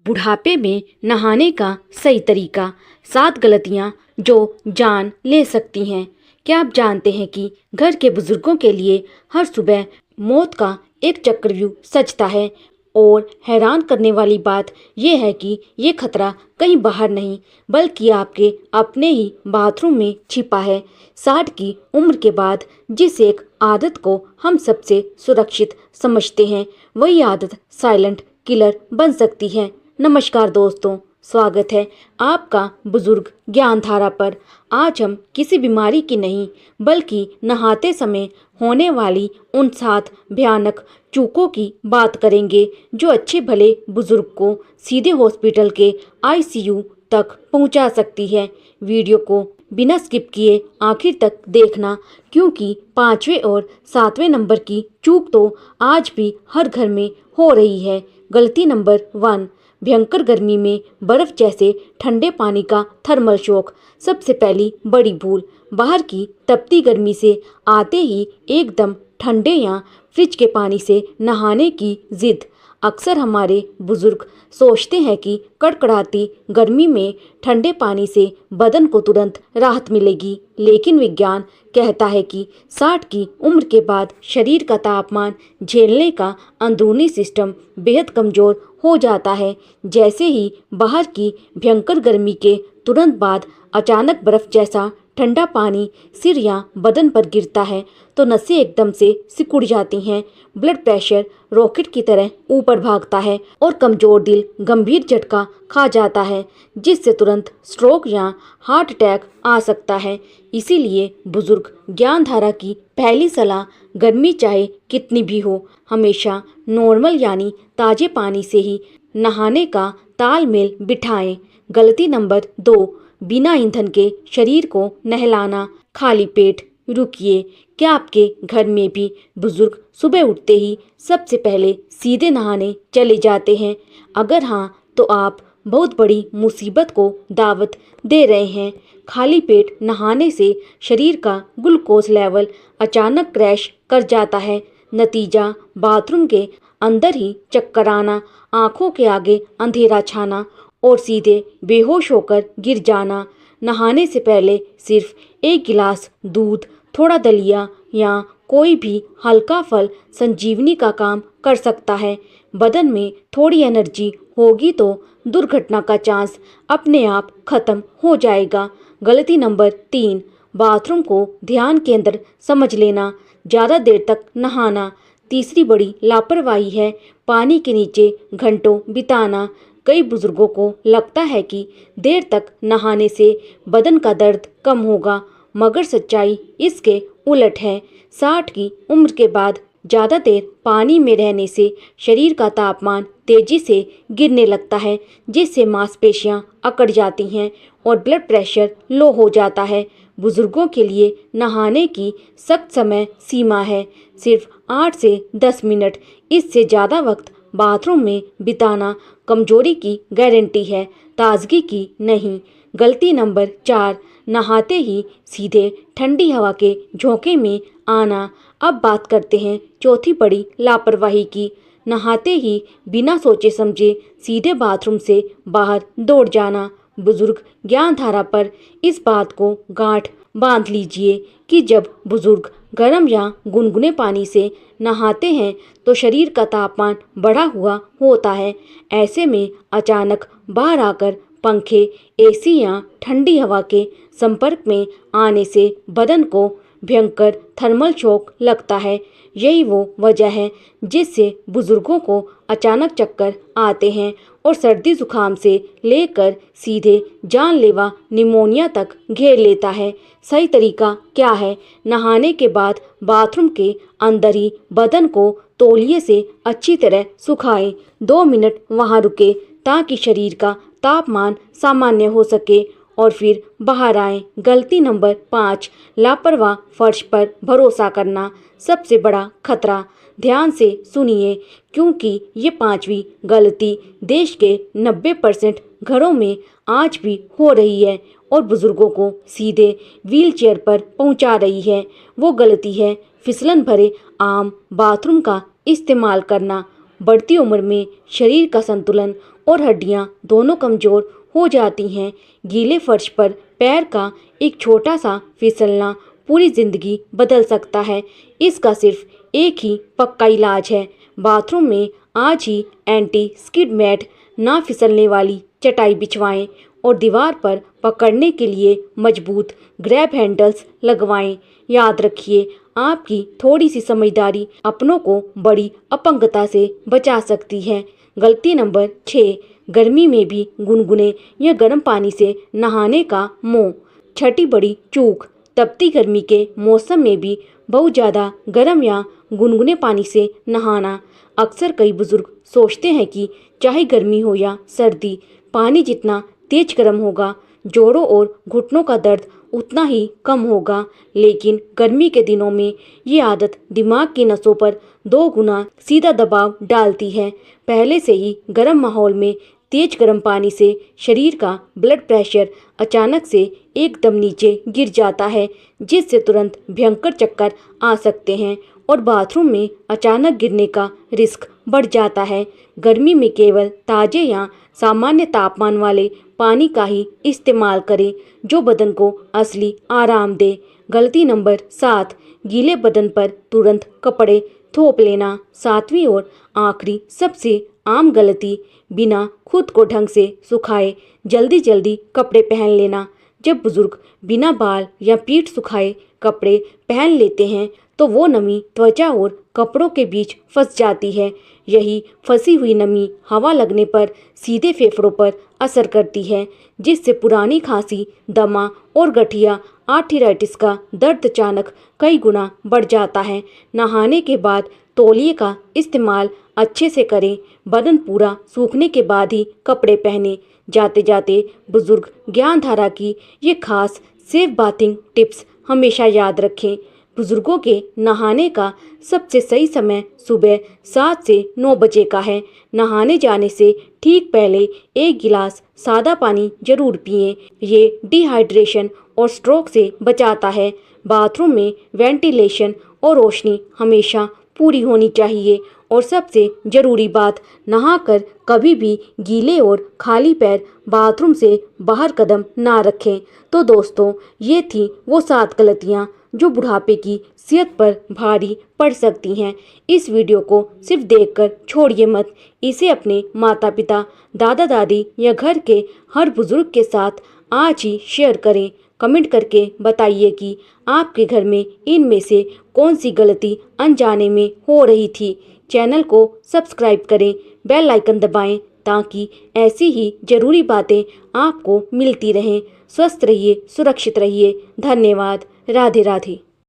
बुढ़ापे में नहाने का सही तरीका, 7 गलतियां जो जान ले सकती हैं। क्या आप जानते हैं कि घर के बुजुर्गों के लिए हर सुबह मौत का एक चक्रव्यूह सजता है। और हैरान करने वाली बात यह है कि ये खतरा कहीं बाहर नहीं बल्कि आपके अपने ही बाथरूम में छिपा है। 60 की उम्र के बाद जिस एक आदत को हम सबसे सुरक्षित समझते हैं, वही आदत साइलेंट किलर बन सकती है। नमस्कार दोस्तों, स्वागत है आपका बुजुर्ग ज्ञान धारा पर। आज हम किसी बीमारी की नहीं बल्कि नहाते समय होने वाली उन 7 भयानक चूकों की बात करेंगे जो अच्छे भले बुजुर्ग को सीधे हॉस्पिटल के आईसीयू तक पहुंचा सकती है। वीडियो को बिना स्किप किए आखिर तक देखना, क्योंकि 5वें और 7वें नंबर की चूक तो आज भी हर घर में हो रही है। गलती नंबर 1, भयंकर गर्मी में बर्फ जैसे ठंडे पानी का थर्मल शॉक। सबसे पहली बड़ी भूल, बाहर की तपती गर्मी से आते ही एकदम ठंडे या फ्रिज के पानी से नहाने की जिद। अक्सर हमारे बुजुर्ग सोचते हैं कि कड़कड़ाती गर्मी में ठंडे पानी से बदन को तुरंत राहत मिलेगी, लेकिन विज्ञान कहता है कि 60 की उम्र के बाद शरीर का तापमान झेलने का अंदरूनी सिस्टम बेहद कमज़ोर हो जाता है। जैसे ही बाहर की भयंकर गर्मी के तुरंत बाद अचानक बर्फ जैसा ठंडा पानी सिर या बदन पर गिरता है तो नसें एकदम से सिकुड़ जाती हैं, ब्लड प्रेशर रॉकेट की तरह ऊपर भागता है और कमज़ोर दिल गंभीर झटका खा जाता है, जिससे तुरंत स्ट्रोक या हार्ट अटैक आ सकता है। इसीलिए बुजुर्ग ज्ञानधारा की पहली सलाह, गर्मी चाहे कितनी भी हो, हमेशा नॉर्मल यानी ताज़े पानी से ही नहाने का तालमेल बिठाएं। गलती नंबर 2, बिना ईंधन के शरीर को नहलाना खाली पेट। रुकिए, क्या आपके घर में भी बुजुर्ग सुबह उठते ही सबसे पहले सीधे नहाने चले जाते हैं? अगर हाँ, तो आप बहुत बड़ी मुसीबत को दावत दे रहे हैं। खाली पेट नहाने से शरीर का ग्लूकोज लेवल अचानक क्रैश कर जाता है। नतीजा, बाथरूम के अंदर ही चक्कर आना, आंखों के आगे अंधेरा छाना और सीधे बेहोश होकर गिर जाना। नहाने से पहले सिर्फ 1 गिलास दूध, थोड़ा दलिया या कोई भी हल्का फल संजीवनी का काम कर सकता है। बदन में थोड़ी एनर्जी होगी तो दुर्घटना का चांस अपने आप खत्म हो जाएगा। गलती नंबर 3, बाथरूम को ध्यान केंद्र समझ लेना, ज़्यादा देर तक नहाना। तीसरी बड़ी लापरवाही है पानी के नीचे घंटों बिताना। कई बुजुर्गों को लगता है कि देर तक नहाने से बदन का दर्द कम होगा, मगर सच्चाई इसके उलट है। 60 की उम्र के बाद ज़्यादा देर पानी में रहने से शरीर का तापमान तेजी से गिरने लगता है, जिससे मांसपेशियां अकड़ जाती हैं और ब्लड प्रेशर लो हो जाता है। बुजुर्गों के लिए नहाने की सख्त समय सीमा है, सिर्फ 8 से 10 मिनट। इससे ज़्यादा वक्त बाथरूम में बिताना कमजोरी की गारंटी है, ताजगी की नहीं। गलती नंबर 4, नहाते ही सीधे ठंडी हवा के झोंके में आना। अब बात करते हैं चौथी बड़ी लापरवाही की, नहाते ही बिना सोचे समझे सीधे बाथरूम से बाहर दौड़ जाना। बुजुर्ग ज्ञानधारा पर इस बात को गांठ बांध लीजिए कि जब बुजुर्ग गर्म या गुनगुने पानी से नहाते हैं तो शरीर का तापमान बढ़ा हुआ होता है। ऐसे में अचानक बाहर आकर पंखे, एसी या ठंडी हवा के संपर्क में आने से बदन को भयंकर थर्मल शॉक लगता है। यही वो वजह है जिससे बुजुर्गों को अचानक चक्कर आते हैं और सर्दी जुकाम से लेकर सीधे जानलेवा निमोनिया तक घेर लेता है। सही तरीका क्या है? नहाने के बाद बाथरूम के अंदर ही बदन को तौलिए से अच्छी तरह सुखाएं। 2 मिनट वहां रुके ताकि शरीर का तापमान सामान्य हो सके और फिर बाहर आएं। गलती नंबर 5, लापरवाह फर्श पर भरोसा करना, सबसे बड़ा खतरा। ध्यान से सुनिए, क्योंकि ये 5वीं गलती देश के 90% घरों में आज भी हो रही है और बुजुर्गों को सीधे व्हीलचेयर पर पहुंचा रही है। वो गलती है फिसलन भरे आम बाथरूम का इस्तेमाल करना। बढ़ती उम्र में शरीर का संतुलन और हड्डियां दोनों कमज़ोर हो जाती हैं। गीले फर्श पर पैर का एक छोटा सा फिसलना पूरी ज़िंदगी बदल सकता है। इसका सिर्फ एक ही पक्का इलाज है। बाथरूम में आज ही एंटी स्किड मैट, ना फिसलने वाली चटाई बिछवाएं और दीवार पर पकड़ने के लिए मजबूत ग्रैब हैंडल्स लगवाएं। याद रखिए, आपकी थोड़ी सी समझदारी अपनों को बड़ी अपंगता से बचा सकती है। गलती नंबर 6, गर्मी में भी गुनगुने या गर्म पानी से नहाने का मोह। छठी बड़ी चूक, तपती गर्मी के मौसम में भी बहुत ज़्यादा गर्म या गुनगुने पानी से नहाना। अक्सर कई बुजुर्ग सोचते हैं कि चाहे गर्मी हो या सर्दी, पानी जितना तेज गर्म होगा, जोड़ों और घुटनों का दर्द उतना ही कम होगा। लेकिन गर्मी के दिनों में ये आदत दिमाग की नसों पर 2 गुना सीधा दबाव डालती है। पहले से ही गर्म माहौल में तेज गर्म पानी से शरीर का ब्लड प्रेशर अचानक से एकदम नीचे गिर जाता है, जिससे तुरंत भयंकर चक्कर आ सकते हैं और बाथरूम में अचानक गिरने का रिस्क बढ़ जाता है। गर्मी में केवल ताज़े या सामान्य तापमान वाले पानी का ही इस्तेमाल करें, जो बदन को असली आराम दे। गलती नंबर 7, गीले बदन पर तुरंत कपड़े थोप लेना। 7वीं और आखिरी सबसे आम गलती, बिना खुद को ढंग से सुखाए जल्दी जल्दी कपड़े पहन लेना। जब बुजुर्ग बिना बाल या पीठ सुखाए कपड़े पहन लेते हैं तो वो नमी त्वचा और कपड़ों के बीच फंस जाती है। यही फंसी हुई नमी हवा लगने पर सीधे फेफड़ों पर असर करती है, जिससे पुरानी खांसी, दमा और गठिया आर्थराइटिस का दर्द अचानक कई गुना बढ़ जाता है। नहाने के बाद तौलिए का इस्तेमाल अच्छे से करें। बदन पूरा सूखने के बाद ही कपड़े पहने। जाते जाते बुजुर्ग ज्ञानधारा की ये खास सेफ बाथिंग टिप्स हमेशा याद रखें। बुजुर्गों के नहाने का सबसे सही समय सुबह 7 से 9 बजे का है। नहाने जाने से ठीक पहले 1 गिलास सादा पानी जरूर पिएं। ये डिहाइड्रेशन और स्ट्रोक से बचाता है। बाथरूम में वेंटिलेशन और रोशनी हमेशा पूरी होनी चाहिए। और सबसे ज़रूरी बात, नहाकर कभी भी गीले और खाली पैर बाथरूम से बाहर कदम ना रखें। तो दोस्तों, ये थी वो 7 गलतियाँ जो बुढ़ापे की सेहत पर भारी पड़ सकती हैं। इस वीडियो को सिर्फ देखकर छोड़िए मत। इसे अपने माता पिता, दादा दादी या घर के हर बुजुर्ग के साथ आज ही शेयर करें। कमेंट करके बताइए कि आपके घर में इनमें से कौन सी गलती अनजाने में हो रही थी। चैनल को सब्सक्राइब करें, बेल आइकन दबाएं ताकि ऐसी ही ज़रूरी बातें आपको मिलती रहें। स्वस्थ रहिए, सुरक्षित रहिए। धन्यवाद। राधे राधे।